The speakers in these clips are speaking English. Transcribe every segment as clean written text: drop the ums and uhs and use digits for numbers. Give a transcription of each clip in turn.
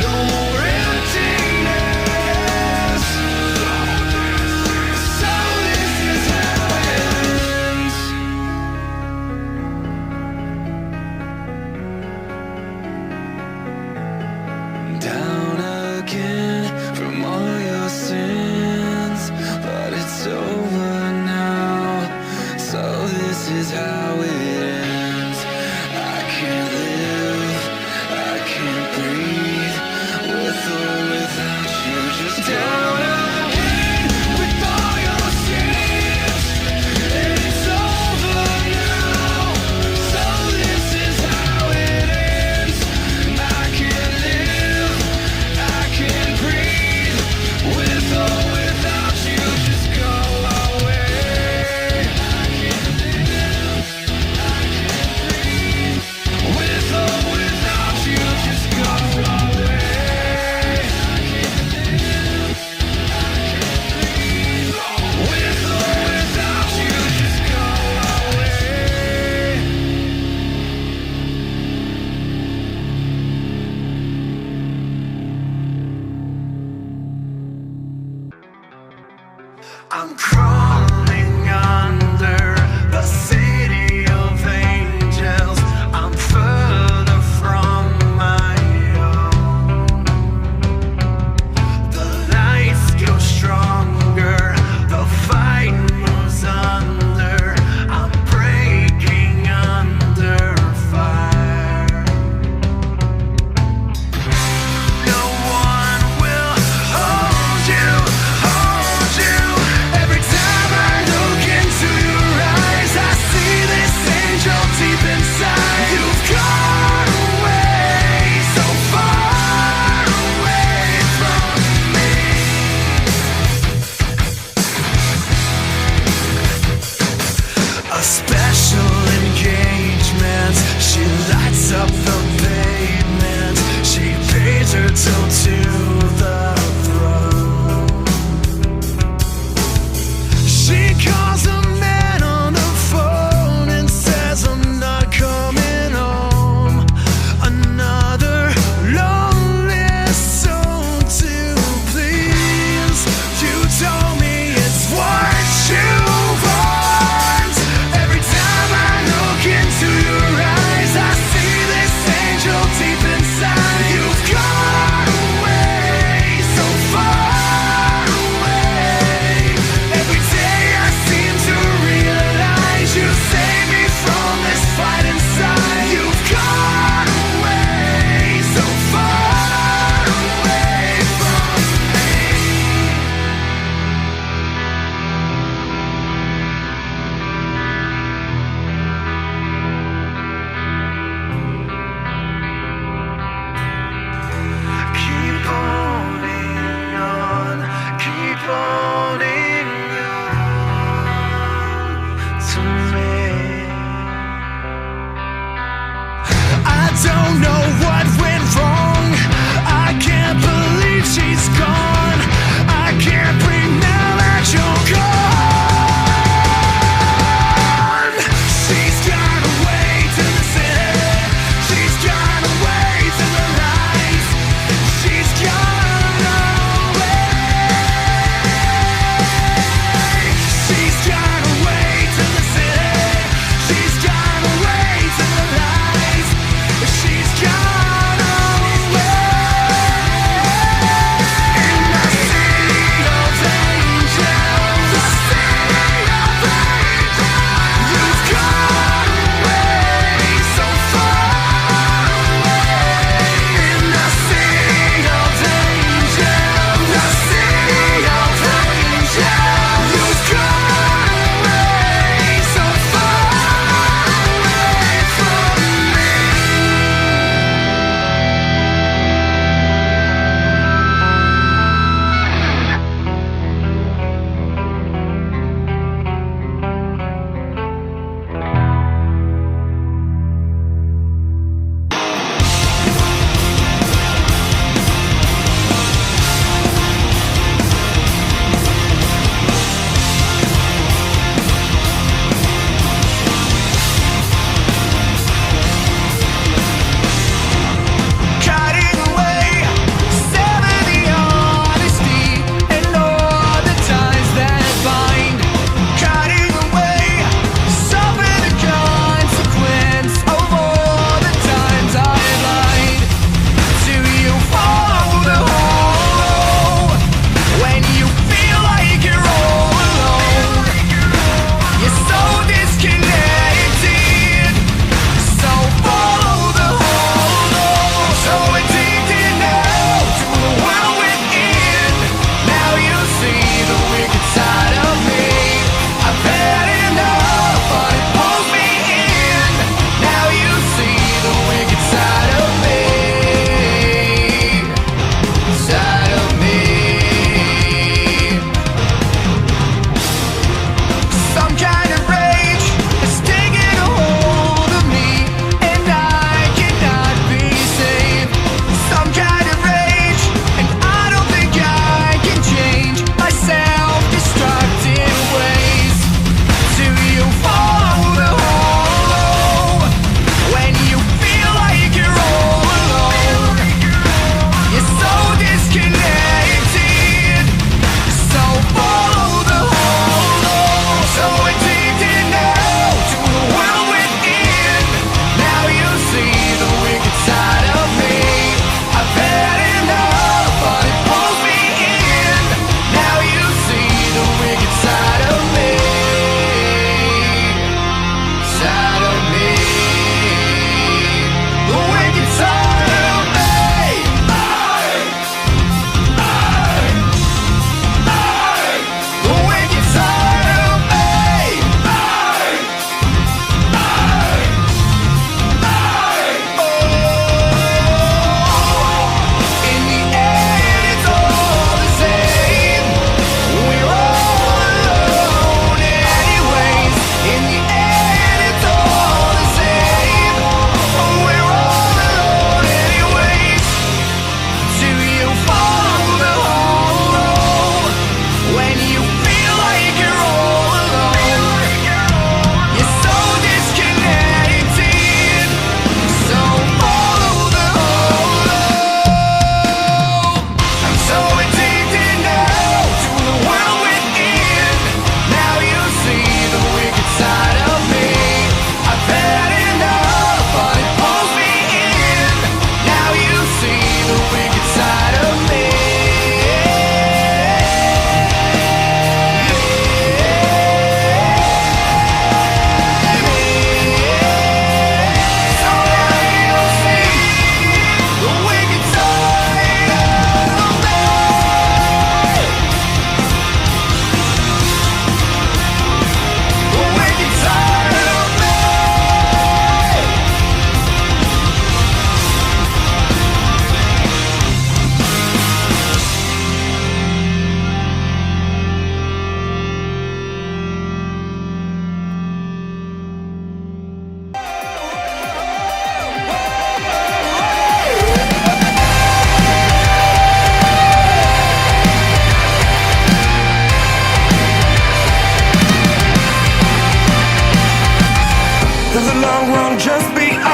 No more emptiness. So this is how it ends. Down again from all your sins, but it's over now. So this is how it ends. I can't live, I can't breathe, with or without you. Just down again with all your sins, and it's over now. So this is how it ends. I can't live, I can't breathe, with or without you. Just go away. I can't live, I can't breathe, with or without you. Just go away. I can't live, I can't breathe, with or without you. Just go away. I'm crawling under the city of angels. I'm further from my own. The lights grow stronger, the fight moves under. I'm breaking under fire. No one will hold you, hold you. Every time I look into your eyes, I see this angel deep inside. You've gone away, so far away from me. A special engagement, she lights up the pavement. She pays her toe to the throne. She calls a man on the phone and says, I'm not coming home. Another lonely soul to please. You told me it's what you want. Every time I look into your eyes, I see this angel deep inside. You've gone away.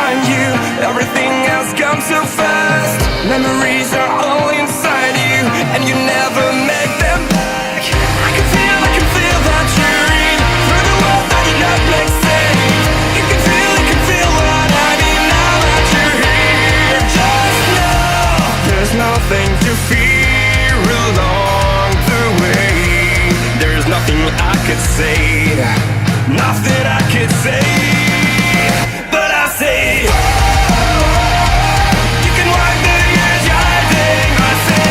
find you. Everything has come so fast. Memories are all inside you, and you never make them back. I can feel that you're in through the world that did not make sense. You can feel what I mean now that you're here. Just know there's nothing to fear along the way. There's nothing I could say, nothing I could say. But I say, you can wipe the years you're hiding. I say,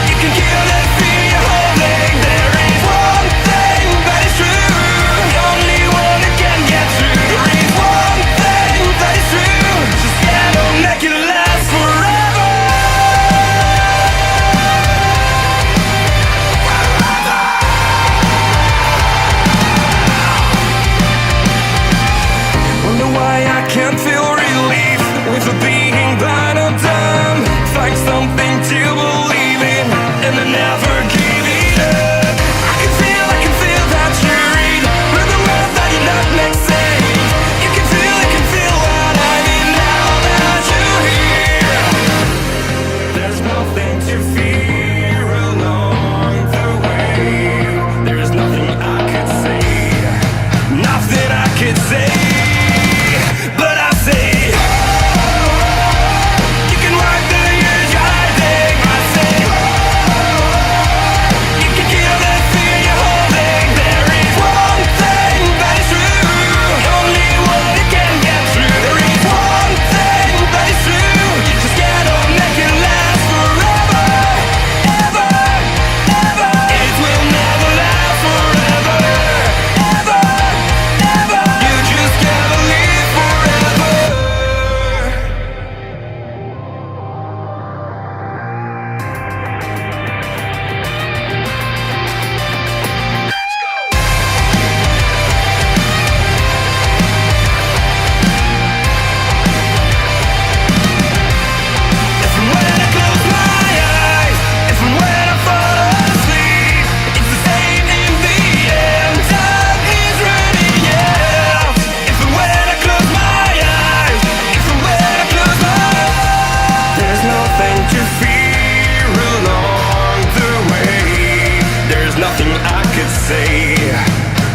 you can kill the fear you're holding. There is one thing that is true, the only one that can get through. There is one thing that is true, just gotta make it last forever. Wonder why I can't feel relief with the being blind or dumb. Find something to believe in and then never give it up. I can feel that you're in with the world that did not make sense. You can feel what I mean now that you're here. There's nothing to fear along the way. There's nothing I could say, nothing I could say. But I say, you can wipe the years you're hiding. I say, you can kill the fear you're holding. There is one thing that is true, the only one that can get through. There is one thing that is true, you just gotta make it last forever, ever, ever. It will never last forever, ever, ever. You just gotta live forever. If and when I close my eyes, if and when I fall asleep, it's the same in the end. Time is running out. If and when I close my eyes, if and when I close my eyes, there's nothing to fear along the way. There's nothing I could say,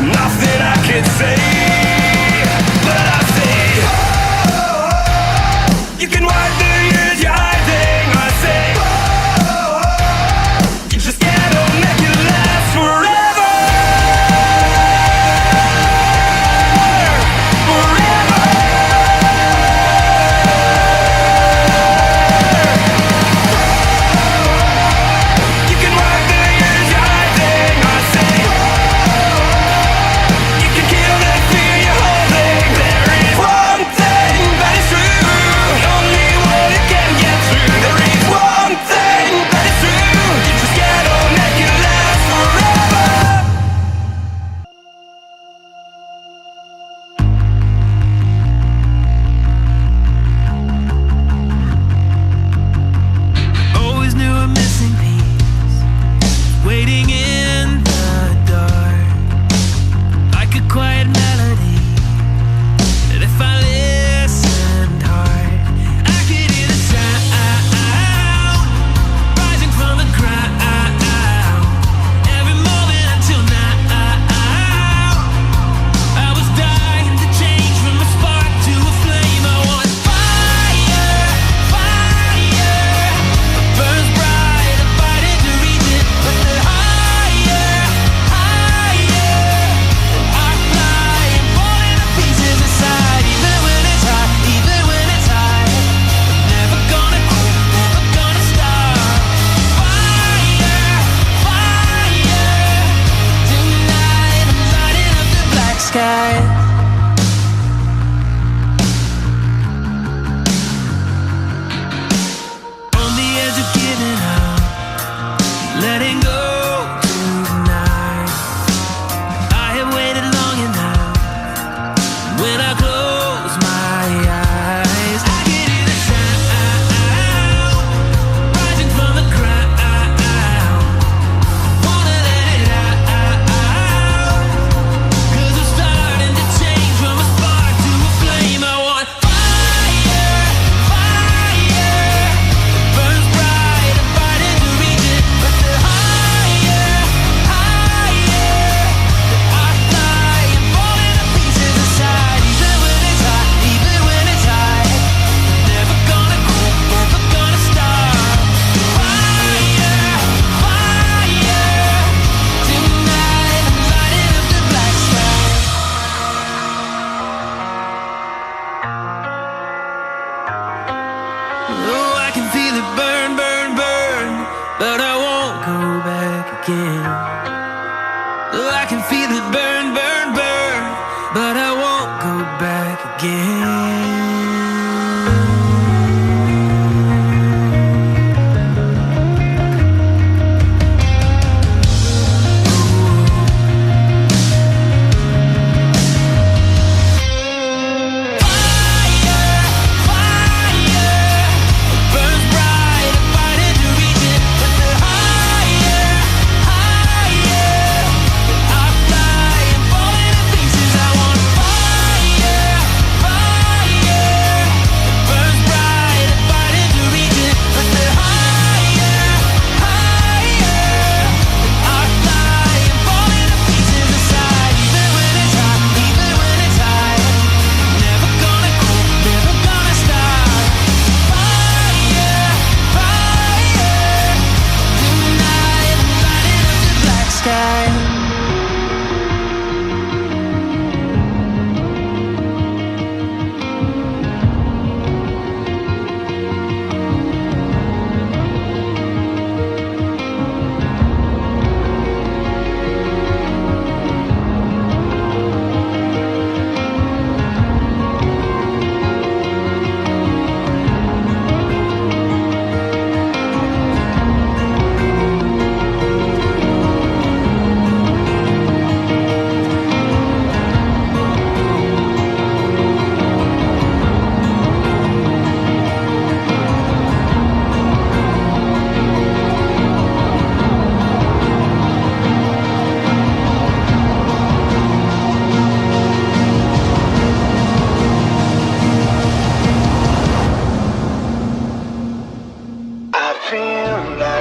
nothing I could say. But I say, you can wipe the years you're hiding. I say, you just gotta make it last forever, forever. You can wipe the years you're hiding. I say,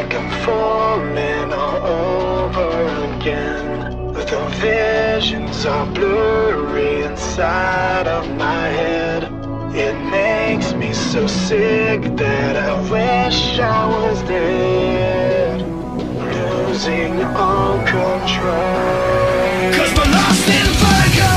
like I'm falling all over again. The visions are blurry inside of my head. It makes me so sick that I wish I was dead, losing all control. 'Cause we're lost in vertigo.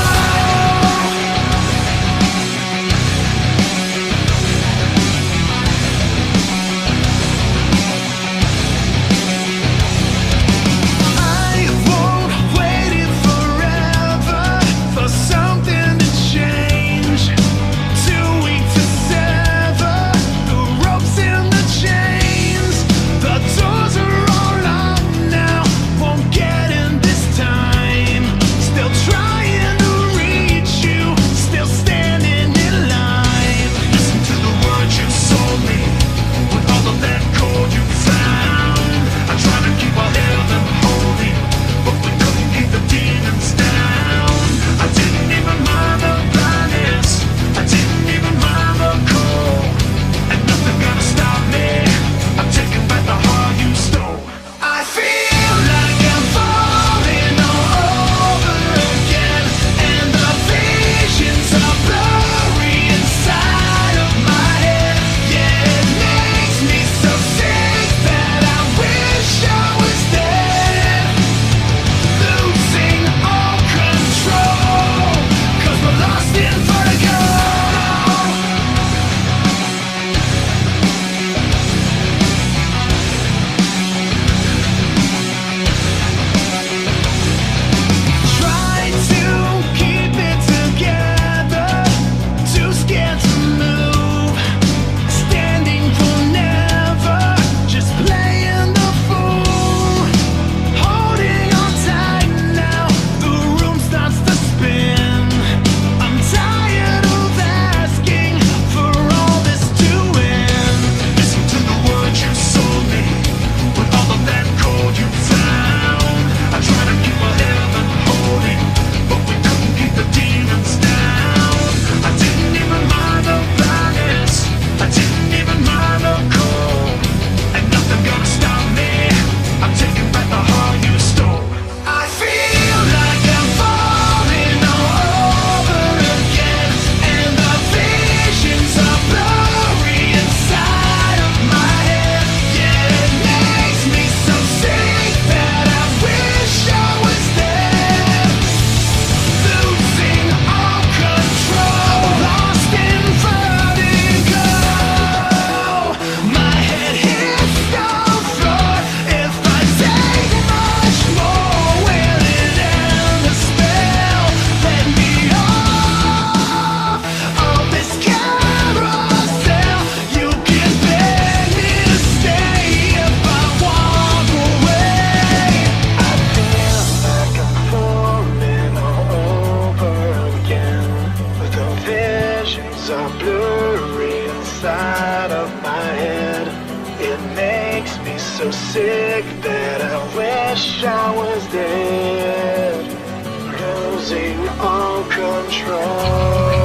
Are blurry inside of my head. It makes me so sick that I wish I was dead, losing all control.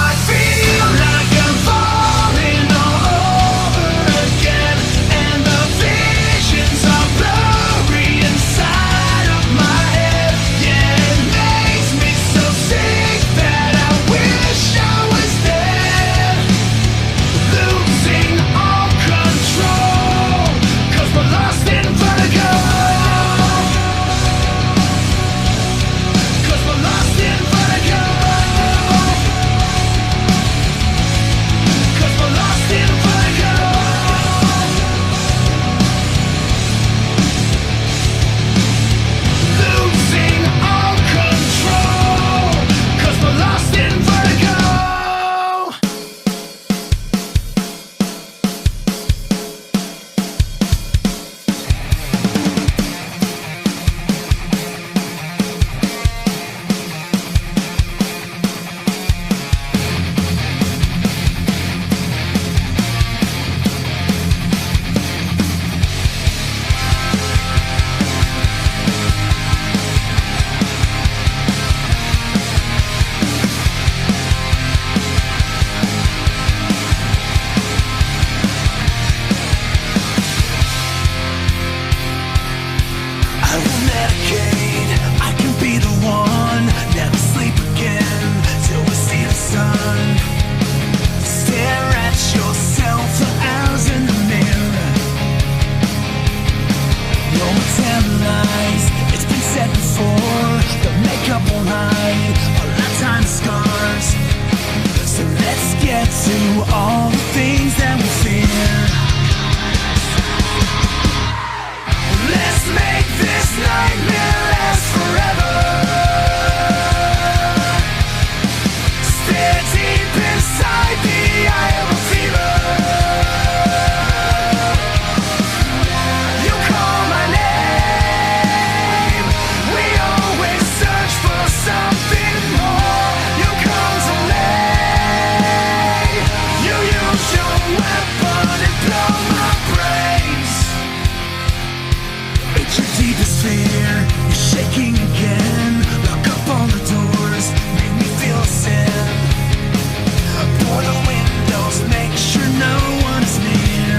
I feel like I'm falling all over again, and the visions are blurry inside of my head. Yeah, it makes me so sick that I wish I was dead, losing all control. 'Cause we're lost in vertigo. 'Cause we're lost in vertigo. up won't hide a lifetime of scars. So let's get to all the things that we fear. Let's make this nightmare last forever. Stare deep inside the eye of a fever. You call my name. We always search for something more. You come to me. You use your weapon and blow my brains. It's your deepest fear. You're shaking again. Lock up all the doors. Make me feel sin. Pour the windows. Make sure no one is near.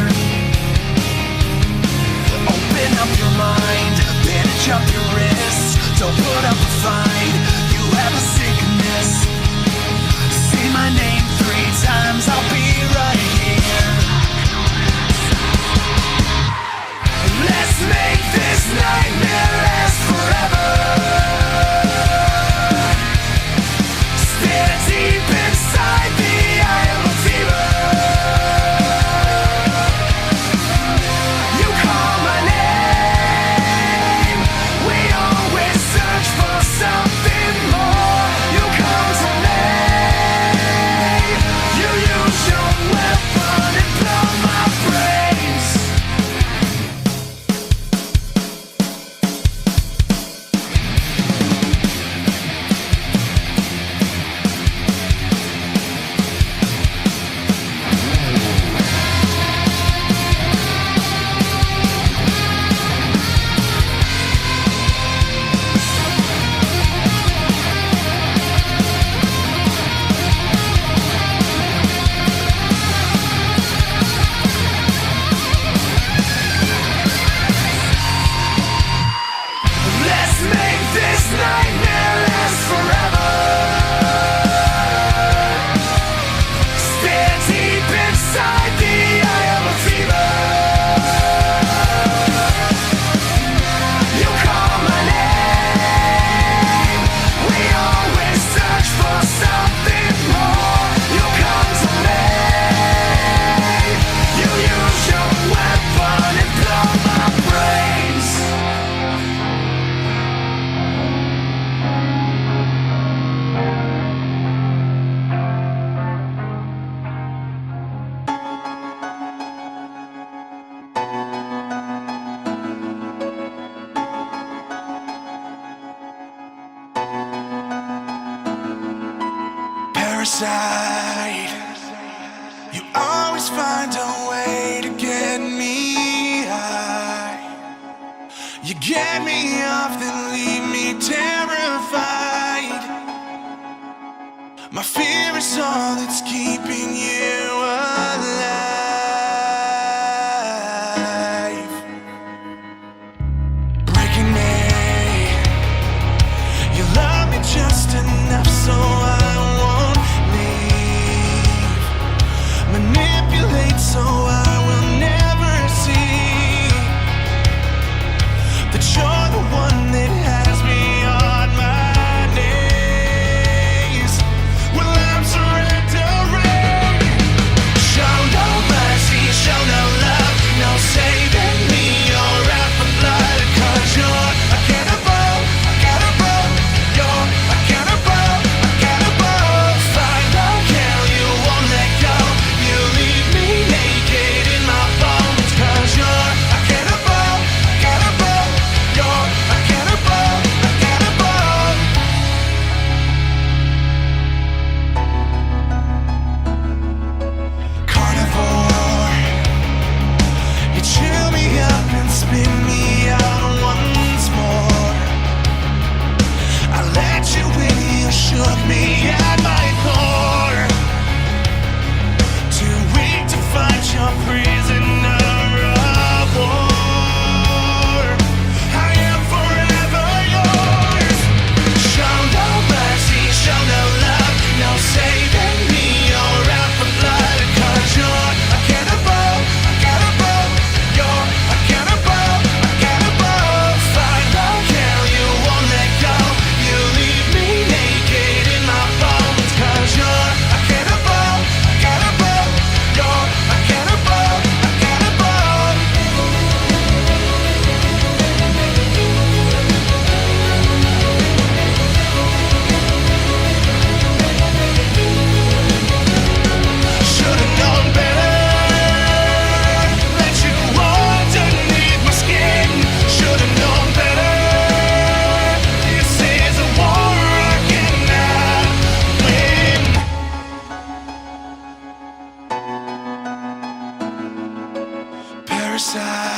Open up your mind. Bandage up your wrists. Don't put up a fight. You have a sickness. Say my name 3 times. I'll be right here. Let's make this nightmare last forever. Stare deep inside the eye of a fever. You call my name. We always search for something more. You come to me. You use your weapon and blow my brains. Let's make this nightmare last forever. Stare deep inside the eye of a fever. You call my name. We always search for something more. You come to me. You use your weapon and blow my brains. Parasite, you always find a way to get me high. You get me off, then leave me terrified. My fear is all that's keeping you alive. Breaking me, you love me just enough so I won't leave. Manipulate so I will never see that you're the one that has me on my knees. Well, I'm surrendering. other side.